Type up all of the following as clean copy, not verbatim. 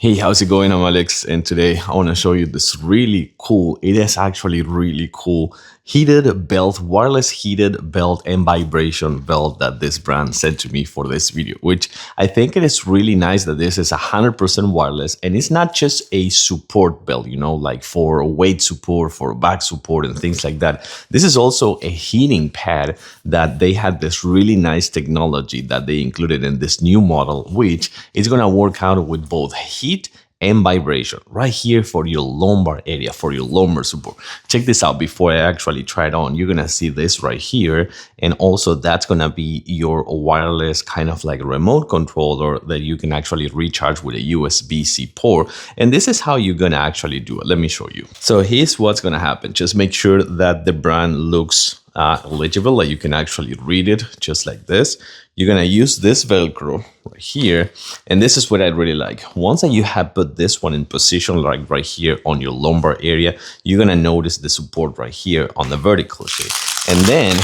Hey, how's it going? I'm Alex, and today I want to show you this really cool, it is actually really cool heated belt, wireless heated belt and vibration belt that this brand sent to me for this video, which I think it is really nice that this is 100% wireless and it's not just a support belt, you know, like for weight support, for back support and things like that. This is also a heating pad that they had this really nice technology that they included in this new model, which is going to work out with both heat and vibration right here for your lumbar area, for your lumbar support. Check this out before I actually try it on. You're gonna see this right here, and also that's gonna be your wireless kind of like remote controller that you can actually recharge with a USB-C port. And this is how you're gonna actually do it. Let me show you. So here's what's gonna happen. Just make sure that the brand looks legible, that you can actually read it just like this. You're gonna use this Velcro right here, and this is what I really like. Once that you have put this one in position, like right here on your lumbar area, you're gonna notice the support right here on the vertical shape, and then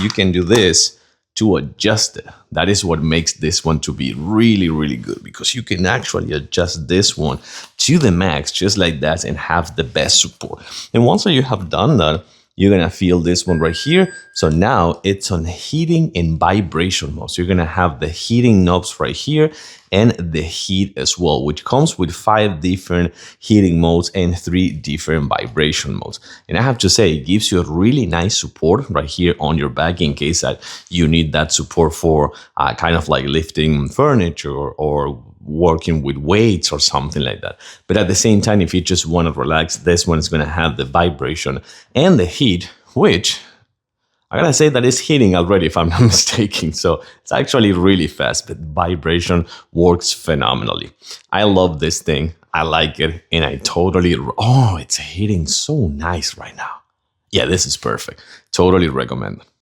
you can do this to adjust it. That is what makes this one to be really, really good, because you can actually adjust this one to the max just like that and have the best support. And once that you have done that, you're gonna feel this one right here. So now it's on heating and vibration mode. So you're gonna have the heating knobs right here and the heat as well, which comes with 5 different heating modes and 3 different vibration modes. And I have to say, it gives you a really nice support right here on your back in case that you need that support for kind of like lifting furniture or working with weights or something like that. But at the same time, if you just want to relax, this one is going to have the vibration and the heat, which I gotta say that it's heating already if I'm not mistaken. So it's actually really fast, but vibration works phenomenally. I love this thing. I like it, and I totally, oh, it's hitting so nice right now. Yeah, this is perfect. Totally recommend.